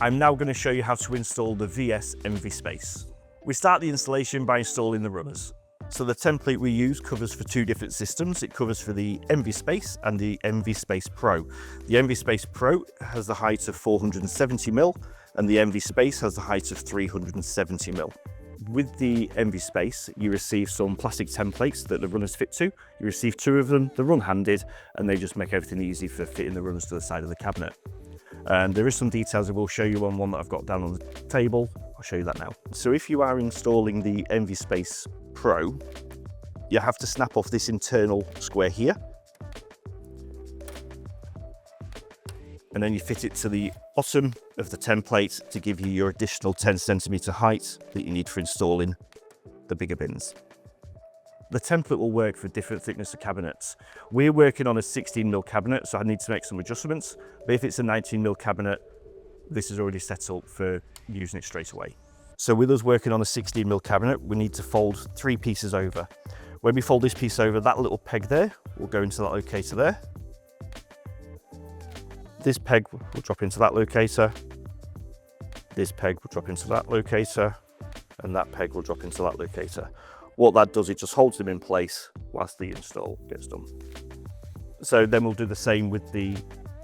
I'm now going to show you how to install the VS ENVI Space. We start the installation by installing the runners. So the template we use covers for two different systems. It covers for the ENVI Space and the ENVI Space Pro. The ENVI Space Pro has the height of 470mm and the ENVI Space has the height of 370mm. With the ENVI Space, you receive some plastic templates that the runners fit to. You receive two of them, they're one-handed, and they just make everything easy for fitting the runners to the side of the cabinet. There is some details I will show you on one that I've got down on the table. I'll show you that now. So if you are installing the ENVI Space Pro, you have to snap off this internal square here. And then you fit it to the bottom of the template to give you your additional 10cm height that you need for installing the bigger bins. The template will work for different thickness of cabinets. We're working on a 16mm cabinet, so I need to make some adjustments. But if it's a 19mm cabinet, this is already set up for using it straight away. So with us working on a 16mm cabinet, we need to fold 3 pieces over. When we fold this piece over, that little peg there will go into that locator there. This peg will drop into that locator. This peg will drop into that locator. And that peg will drop into that locator. What that does, it just holds them in place whilst the install gets done. So then we'll do the same with the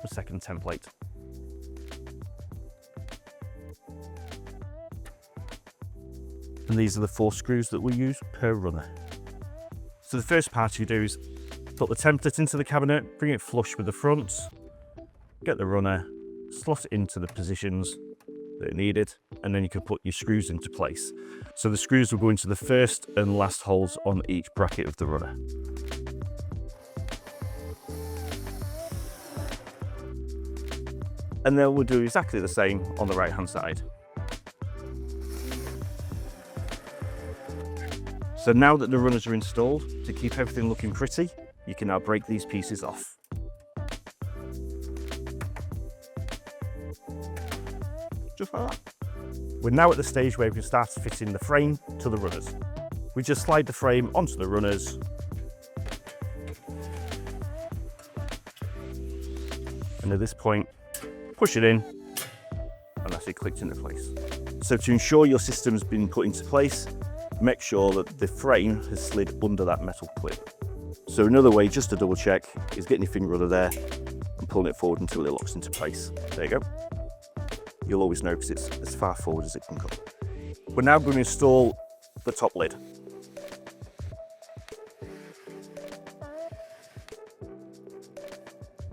second template. And these are the 4 screws that we use per runner. So the first part you do is put the template into the cabinet, bring it flush with the front, get the runner, slot it into the positions that are needed, and then you can put your screws into place. So the screws will go into the first and last holes on each bracket of the runner. And then we'll do exactly the same on the right hand side. So now that the runners are installed, to keep everything looking pretty, you can now break these pieces off. Just like that. We're now at the stage where we can start fitting the frame to the runners. We just slide the frame onto the runners. And at this point, push it in, and that's it clicked into place. So to ensure your system's been put into place, make sure that the frame has slid under that metal clip. So another way, just to double check, is getting your finger under there and pulling it forward until it locks into place. There you go. You'll always know because it's as far forward as it can come. We're now going to install the top lid.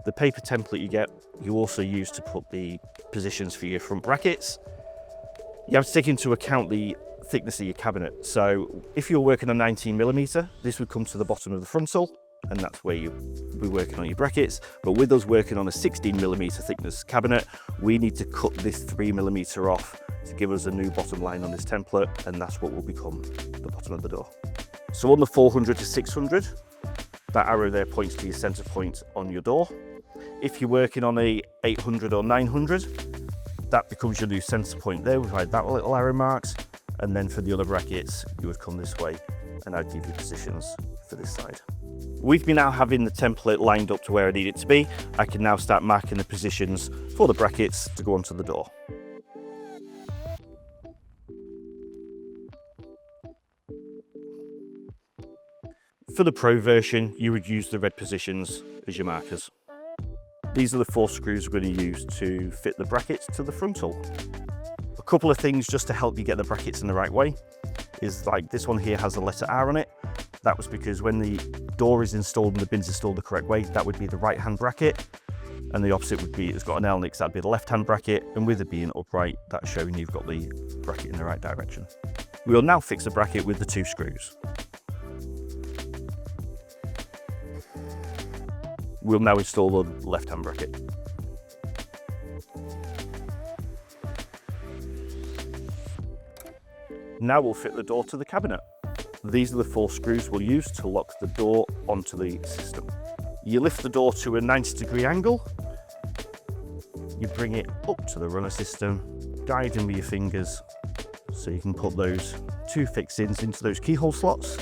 The paper template you get, you also use to put the positions for your front brackets. You have to take into account the thickness of your cabinet. So if you're working on 19mm, this would come to the bottom of the frontal, and that's where you'll be working on your brackets. But with us working on a 16mm thickness cabinet, we need to cut this 3mm off to give us a new bottom line on this template, and that's what will become the bottom of the door. So on the 400 to 600, that arrow there points to your center point on your door. If you're working on a 800 or 900, that becomes your new center point there with like that little arrow marks. And then for the other brackets, you would come this way, and I'd give you positions for this side. With me now having the template lined up to where I need it to be, I can now start marking the positions for the brackets to go onto the door. For the Pro version, you would use the red positions as your markers. These are the 4 screws we're going to use to fit the brackets to the frontal. A couple of things just to help you get the brackets in the right way is like this one here has a letter R on it. That was because when the door is installed and the bin's installed the correct way, that would be the right hand bracket, and the opposite would be, it's got an L next, that'd be the left hand bracket, and with it being upright, that's showing you've got the bracket in the right direction. We will now fix the bracket with the 2 screws. We'll now install the left hand bracket. Now we'll fit the door to the cabinet. These are the 4 screws we'll use to lock the door onto the system. You lift the door to a 90-degree angle. You bring it up to the runner system, guiding with your fingers so you can put those 2 fixings into those keyhole slots.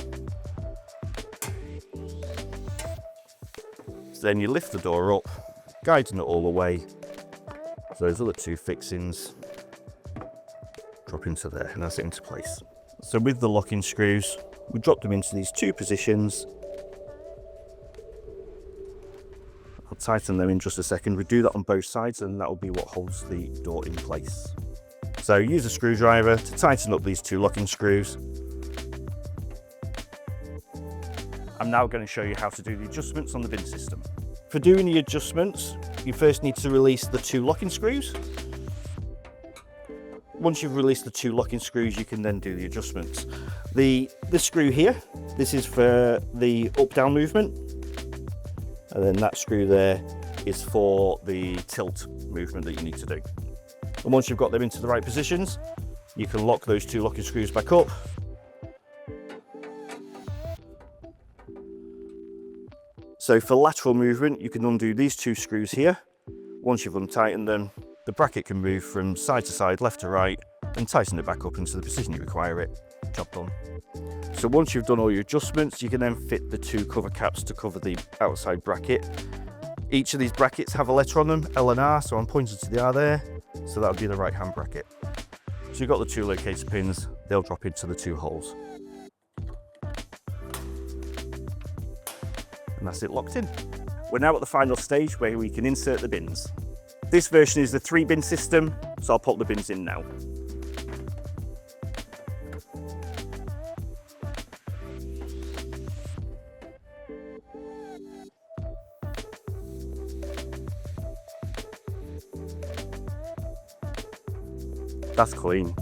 So then you lift the door up, guiding it all the way. So those other 2 fixings drop into there, and that's it into place. So with the locking screws, we drop them into these two positions. I'll tighten them in just a second. We do that on both sides, and that will be what holds the door in place. So use a screwdriver to tighten up these two locking screws. I'm now going to show you how to do the adjustments on the bin system. For doing the adjustments, you first need to release the two locking screws. Once you've released the two locking screws, you can then do the adjustments. This screw here, this is for the up-down movement. And then that screw there is for the tilt movement that you need to do. And once you've got them into the right positions, you can lock those two locking screws back up. So for lateral movement, you can undo these two screws here. Once you've untightened them, the bracket can move from side to side, left to right, and tighten it back up into the position you require it. Job done. So once you've done all your adjustments, you can then fit the two cover caps to cover the outside bracket. Each of these brackets have a letter on them, L and R, so I'm pointing to the R there. So that'll be the right hand bracket. So you've got the two locator pins, they'll drop into the two holes. And that's it locked in. We're now at the final stage where we can insert the bins. This version is the 3-bin system, so I'll put the bins in now. That's clean.